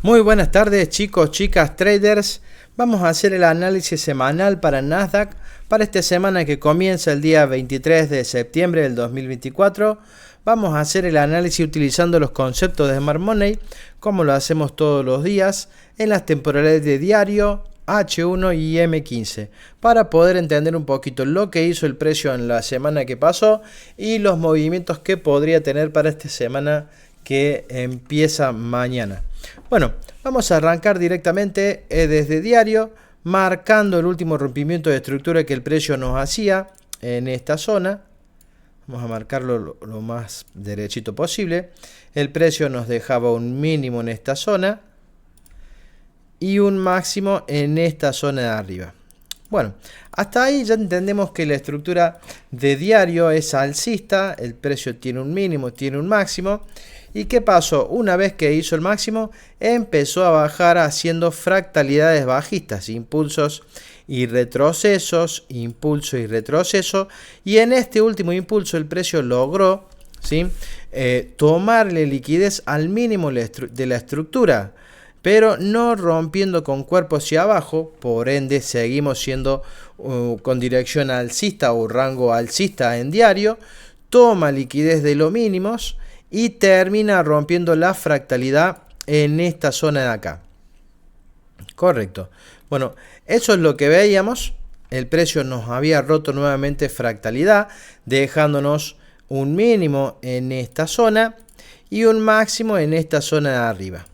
Muy buenas tardes chicos, chicas, traders. Vamos a hacer el análisis semanal para Nasdaq para esta semana que comienza el día 23 de septiembre del 2024. Vamos a hacer el análisis utilizando los conceptos de Smart Money, como lo hacemos todos los días, en las temporalidades de diario, H1 y M15, para poder entender un poquito lo que hizo el precio en la semana que pasó y los movimientos que podría tener para esta semana que empieza mañana. Bueno, vamos a arrancar directamente desde diario, marcando el último rompimiento de estructura que el precio nos hacía en esta zona. Vamos a marcarlo lo más derechito posible. El precio nos dejaba un mínimo en esta zona y un máximo en esta zona de arriba. Bueno, hasta ahí ya entendemos que la estructura de diario es alcista, el precio tiene un mínimo, tiene un máximo. ¿Y qué pasó? Una vez que hizo el máximo, empezó a bajar haciendo fractalidades bajistas, impulsos y retrocesos, impulso y retroceso. Y en este último impulso el precio logró, ¿sí?, tomarle liquidez al mínimo de la estructura, pero no rompiendo con cuerpo hacia abajo. Por ende seguimos siendo con dirección alcista o rango alcista en diario. Toma liquidez de los mínimos y termina rompiendo la fractalidad en esta zona de acá. Correcto. Bueno, eso es lo que veíamos. El precio nos había roto nuevamente fractalidad, dejándonos un mínimo en esta zona y un máximo en esta zona de arriba.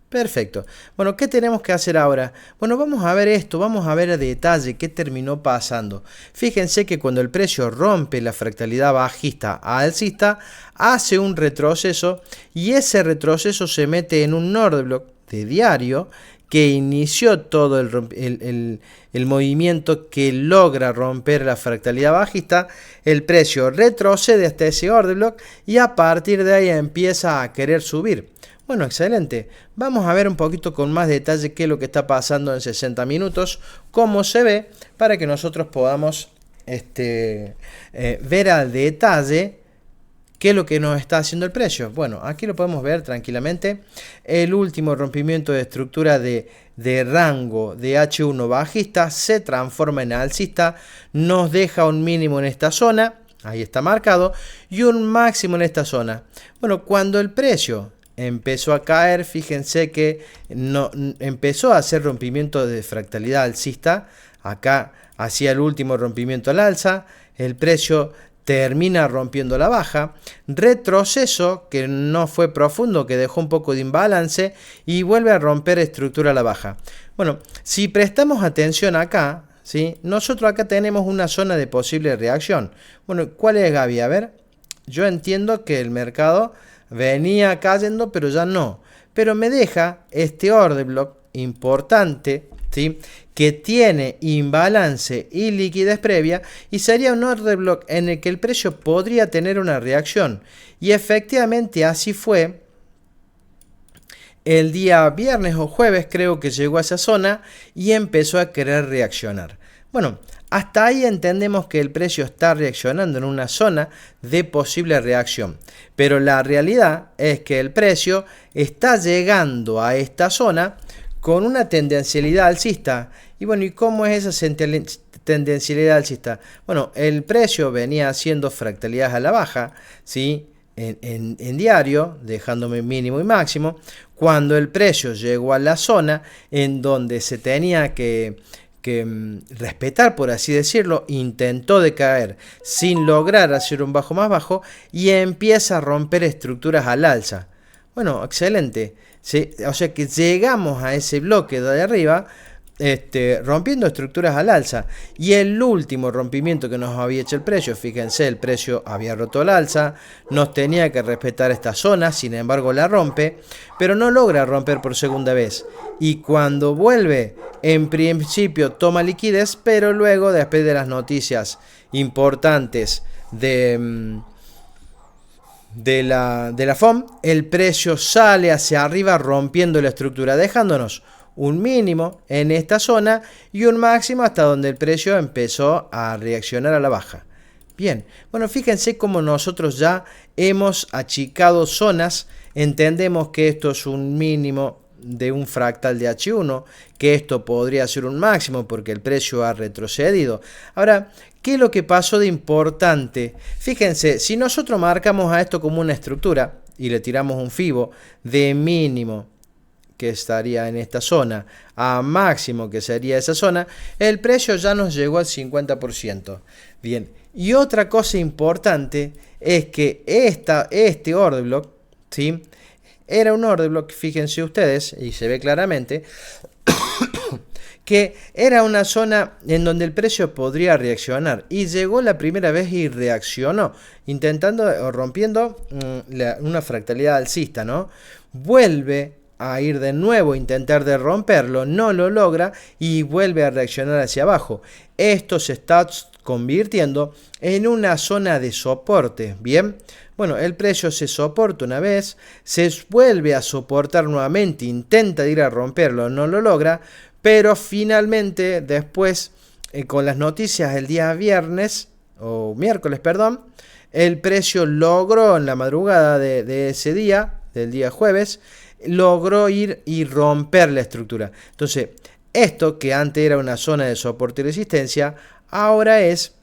Perfecto. Bueno, ¿qué tenemos que hacer ahora? Bueno, vamos a ver esto, vamos a ver a detalle qué terminó pasando. Fíjense que cuando el precio rompe la fractalidad bajista a alcista, hace un retroceso y ese retroceso se mete en un order block de diario que inició todo el movimiento que logra romper la fractalidad bajista. El precio retrocede hasta ese order block y a partir de ahí empieza a querer subir. Bueno, excelente. Vamos a ver un poquito con más detalle qué es lo que está pasando en 60 minutos, cómo se ve, para que nosotros podamos ver al detalle qué es lo que nos está haciendo el precio. Bueno, aquí lo podemos ver tranquilamente. El último rompimiento de estructura de rango de H1 bajista se transforma en alcista, nos deja un mínimo en esta zona, ahí está marcado, y un máximo en esta zona. Bueno, cuando el precio empezó a caer, fíjense que no empezó a hacer rompimiento de fractalidad alcista. Acá hacía el último rompimiento al alza, el precio termina rompiendo la baja, retroceso que no fue profundo, que dejó un poco de imbalance y vuelve a romper estructura a la baja. Bueno, si prestamos atención acá, ¿sí?, nosotros acá tenemos una zona de posible reacción. Bueno, ¿cuál es, Gaby? A ver, yo entiendo que el mercado venía cayendo, pero ya no. Pero me deja este order block importante, ¿sí?, que tiene imbalance y liquidez previa, y sería un order block en el que el precio podría tener una reacción. Y efectivamente así fue. El día viernes o jueves creo que llegó a esa zona y empezó a querer reaccionar. Bueno, hasta ahí entendemos que el precio está reaccionando en una zona de posible reacción. Pero la realidad es que el precio está llegando a esta zona con una tendencialidad alcista. Y bueno, ¿y cómo es esa tendencialidad alcista? Bueno, el precio venía haciendo fractalidades a la baja, ¿sí?, en diario, dejándome mínimo y máximo. Cuando el precio llegó a la zona en donde se tenía que respetar, por así decirlo, intentó decaer sin lograr hacer un bajo más bajo y empieza a romper estructuras al alza. Bueno, excelente. ¿Sí? O sea que llegamos a ese bloque de arriba rompiendo estructuras al alza, y el último rompimiento que nos había hecho el precio, fíjense, el precio había roto el alza, nos tenía que respetar esta zona, sin embargo la rompe, pero no logra romper por segunda vez, y cuando vuelve, en principio toma liquidez, pero luego, después de las noticias importantes de la FOM, el precio sale hacia arriba rompiendo la estructura, dejándonos un mínimo en esta zona y un máximo hasta donde el precio empezó a reaccionar a la baja. Bien, bueno, fíjense cómo nosotros ya hemos achicado zonas, entendemos que esto es un mínimo de un fractal de H1, que esto podría ser un máximo porque el precio ha retrocedido. Ahora, ¿qué es lo que pasó de importante? Fíjense, si nosotros marcamos a esto como una estructura y le tiramos un fibo de mínimo, que estaría en esta zona, a máximo, que sería esa zona, el precio ya nos llegó al 50%. Bien, y otra cosa importante es que este order block, ¿sí?, era un order block, fíjense ustedes, y se ve claramente, que era una zona en donde el precio podría reaccionar. Y llegó la primera vez y reaccionó, intentando o rompiendo una fractalidad alcista, ¿no? Vuelve a ir de nuevo, intentar de romperlo, no lo logra y vuelve a reaccionar hacia abajo. Esto se está convirtiendo en una zona de soporte, ¿bien? Bueno, el precio se soporta una vez, se vuelve a soportar nuevamente, intenta ir a romperlo, no lo logra, pero finalmente después, con las noticias el día viernes, o miércoles, perdón, el precio logró en la madrugada de ese día, del día jueves, logró ir y romper la estructura. Entonces, esto que antes era una zona de soporte y resistencia, ahora es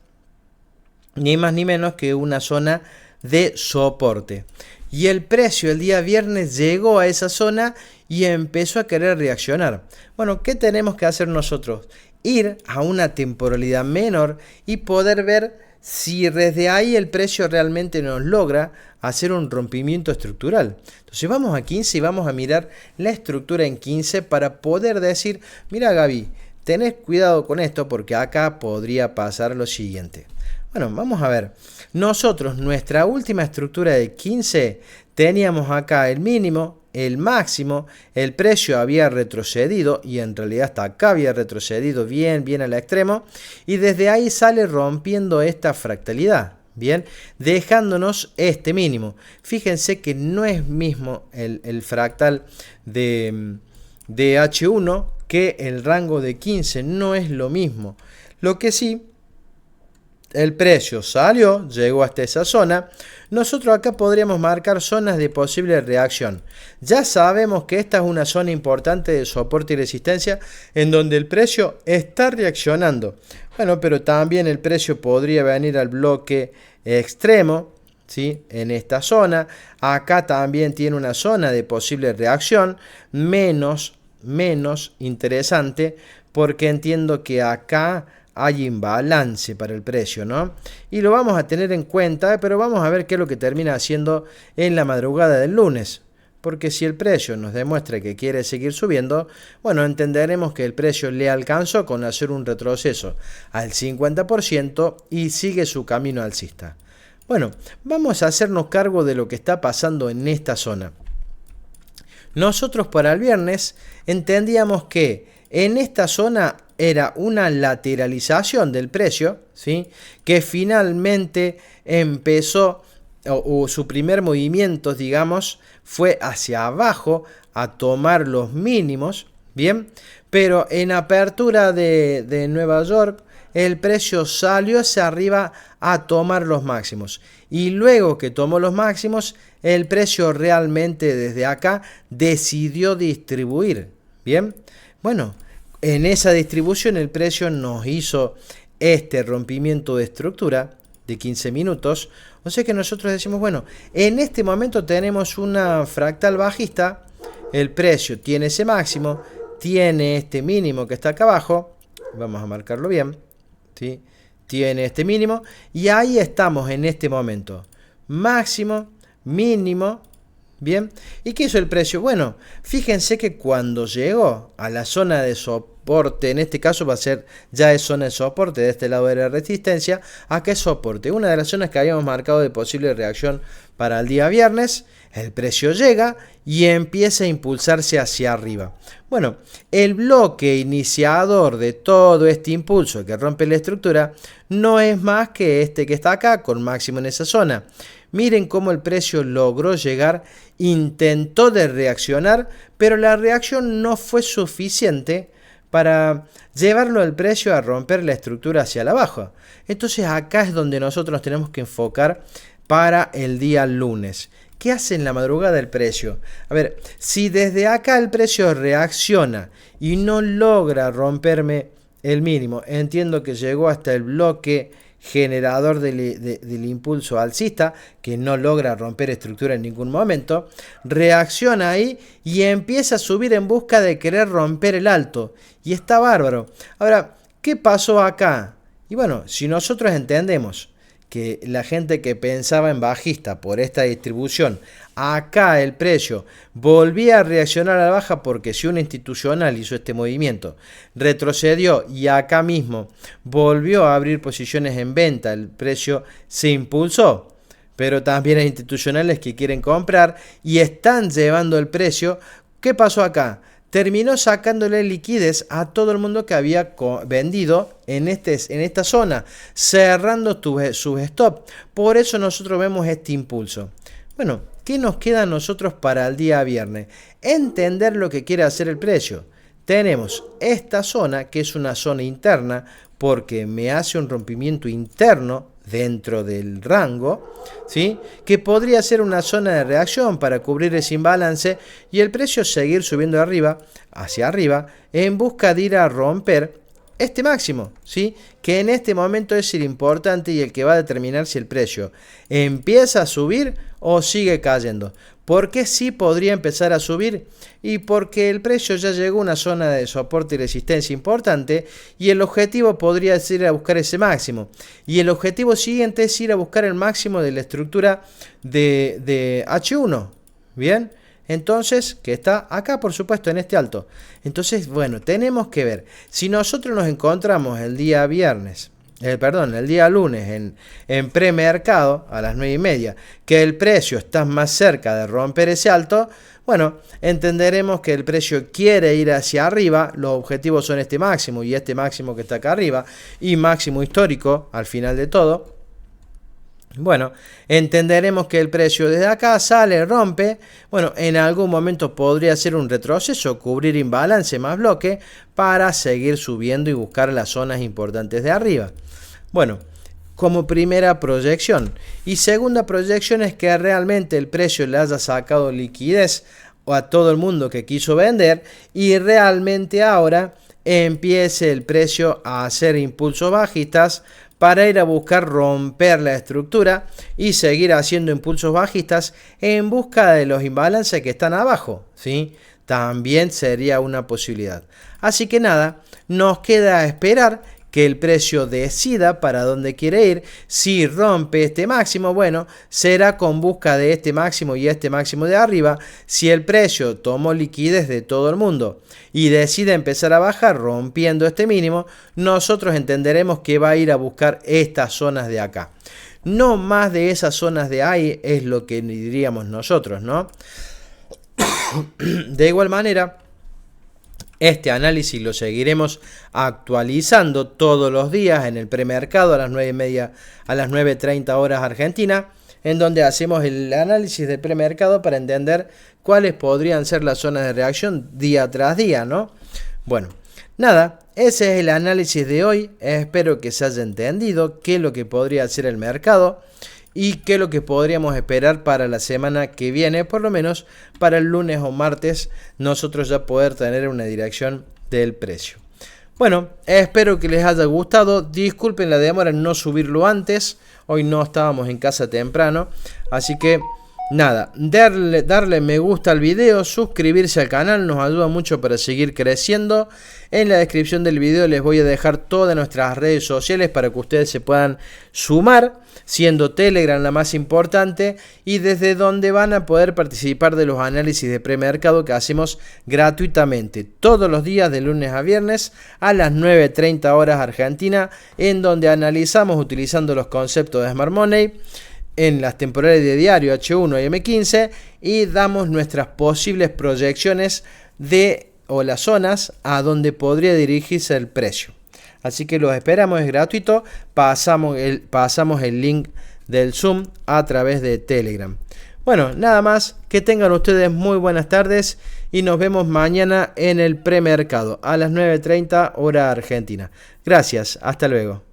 ni más ni menos que una zona de soporte. Y el precio el día viernes llegó a esa zona y empezó a querer reaccionar. Bueno, ¿qué tenemos que hacer nosotros? Ir a una temporalidad menor y poder ver si desde ahí el precio realmente nos logra hacer un rompimiento estructural. Entonces vamos a 15 y vamos a mirar la estructura en 15 para poder decir, mira Gaby, tenés cuidado con esto porque acá podría pasar lo siguiente. Bueno, vamos a ver. Nosotros, nuestra última estructura de 15, teníamos acá el mínimo, el máximo, el precio había retrocedido y en realidad hasta acá había retrocedido bien al extremo y desde ahí sale rompiendo esta fractalidad, bien, dejándonos este mínimo. Fíjense que no es mismo el fractal de H1 que el rango de 15, no es lo mismo. Lo que sí, el precio salió, llegó hasta esa zona. Nosotros acá podríamos marcar zonas de posible reacción. Ya sabemos que esta es una zona importante de soporte y resistencia en donde el precio está reaccionando. Bueno, pero también el precio podría venir al bloque extremo, ¿sí?, en esta zona. Acá también tiene una zona de posible reacción menos interesante porque entiendo que acá hay imbalance para el precio, ¿no? Y lo vamos a tener en cuenta, pero vamos a ver qué es lo que termina haciendo en la madrugada del lunes. Porque si el precio nos demuestra que quiere seguir subiendo, bueno, entenderemos que el precio le alcanzó con hacer un retroceso al 50% y sigue su camino alcista. Bueno, vamos a hacernos cargo de lo que está pasando en esta zona. Nosotros para el viernes entendíamos que en esta zona era una lateralización del precio, ¿sí?, que finalmente empezó, o su primer movimiento, digamos, fue hacia abajo a tomar los mínimos, ¿bien? Pero en apertura de Nueva York, el precio salió hacia arriba a tomar los máximos. Y luego que tomó los máximos, el precio realmente desde acá decidió distribuir, ¿bien? Bueno, en esa distribución el precio nos hizo este rompimiento de estructura de 15 minutos. O sea que nosotros decimos, bueno, en este momento tenemos una fractal bajista. El precio tiene ese máximo, tiene este mínimo que está acá abajo. Vamos a marcarlo bien, ¿sí? Tiene este mínimo y ahí estamos en este momento. Máximo, mínimo. Bien, ¿y qué hizo el precio? Bueno, fíjense que cuando llegó a la zona de soporte, en este caso va a ser, ya es zona de soporte, de este lado era resistencia, acá es soporte, una de las zonas que habíamos marcado de posible reacción para el día viernes, el precio llega y empieza a impulsarse hacia arriba. Bueno, el bloque iniciador de todo este impulso que rompe la estructura no es más que este que está acá, con máximo en esa zona. Miren cómo el precio logró llegar, intentó de reaccionar, pero la reacción no fue suficiente para llevarlo al precio a romper la estructura hacia la baja. Entonces acá es donde nosotros nos tenemos que enfocar para el día lunes. ¿Qué hace en la madrugada el precio? A ver, si desde acá el precio reacciona y no logra romperme el mínimo, entiendo que llegó hasta el bloque generador del impulso alcista, que no logra romper estructura en ningún momento, reacciona ahí y empieza a subir en busca de querer romper el alto. Y está bárbaro. Ahora, ¿qué pasó acá? Y bueno, si nosotros entendemos que la gente que pensaba en bajista por esta distribución, acá el precio volvía a reaccionar a la baja porque si un institucional hizo este movimiento, retrocedió y acá mismo volvió a abrir posiciones en venta, el precio se impulsó. Pero también hay institucionales que quieren comprar y están llevando el precio. ¿Qué pasó acá? Terminó sacándole liquidez a todo el mundo que había vendido en esta zona, cerrando sus stop. Por eso nosotros vemos este impulso. Bueno, ¿qué nos queda a nosotros para el día viernes? Entender lo que quiere hacer el precio. Tenemos esta zona, que es una zona interna, porque me hace un rompimiento interno dentro del rango, ¿sí? Que podría ser una zona de reacción para cubrir ese imbalance y el precio seguir subiendo hacia arriba, en busca de ir a romper este máximo, ¿sí? Que en este momento es el importante y el que va a determinar si el precio empieza a subir o sigue cayendo. ¿Por qué sí podría empezar a subir? Y porque el precio ya llegó a una zona de soporte y resistencia importante y el objetivo podría ser ir a buscar ese máximo. Y el objetivo siguiente es ir a buscar el máximo de la estructura de H1. ¿Bien? Entonces, que está acá, por supuesto, en este alto. Entonces, bueno, tenemos que ver. Si nosotros nos encontramos el día el día lunes en premercado a las 9:30, que el precio está más cerca de romper ese alto, bueno, entenderemos que el precio quiere ir hacia arriba, los objetivos son este máximo y este máximo que está acá arriba, y máximo histórico al final de todo. Bueno, entenderemos que el precio desde acá sale, rompe, bueno, en algún momento podría ser un retroceso, cubrir imbalance más bloque para seguir subiendo y buscar las zonas importantes de arriba. Bueno, como primera proyección. Y segunda proyección es que realmente el precio le haya sacado liquidez a todo el mundo que quiso vender y realmente ahora empiece el precio a hacer impulsos bajistas para ir a buscar romper la estructura y seguir haciendo impulsos bajistas en busca de los imbalances que están abajo, ¿sí? También sería una posibilidad. Así que nada, nos queda esperar que el precio decida para dónde quiere ir. Si rompe este máximo, bueno, será con busca de este máximo y este máximo de arriba. Si el precio tomó liquidez de todo el mundo y decide empezar a bajar rompiendo este mínimo, nosotros entenderemos que va a ir a buscar estas zonas de acá. No más de esas zonas de ahí es lo que diríamos nosotros, ¿no? De igual manera, este análisis lo seguiremos actualizando todos los días en el premercado a las 9:30, a las 9:30 horas Argentina, en donde hacemos el análisis del premercado para entender cuáles podrían ser las zonas de reacción día tras día, ¿no? Bueno, nada, ese es el análisis de hoy. Espero que se haya entendido qué es lo que podría hacer el mercado y qué es lo que podríamos esperar para la semana que viene, por lo menos para el lunes o martes, nosotros ya poder tener una dirección del precio. Bueno, espero que les haya gustado. Disculpen la demora en no subirlo antes. Hoy no estábamos en casa temprano. Así que nada, darle me gusta al video, suscribirse al canal, nos ayuda mucho para seguir creciendo. En la descripción del video les voy a dejar todas nuestras redes sociales para que ustedes se puedan sumar, siendo Telegram la más importante y desde donde van a poder participar de los análisis de premercado que hacemos gratuitamente todos los días de lunes a viernes a las 9:30 horas Argentina, en donde analizamos utilizando los conceptos de Smart Money en las temporales de diario H1 y M15 y damos nuestras posibles proyecciones o las zonas a donde podría dirigirse el precio. Así que los esperamos, es gratuito, pasamos el link del Zoom a través de Telegram. Bueno, nada más, que tengan ustedes muy buenas tardes y nos vemos mañana en el premercado a las 9:30 hora Argentina. Gracias, hasta luego.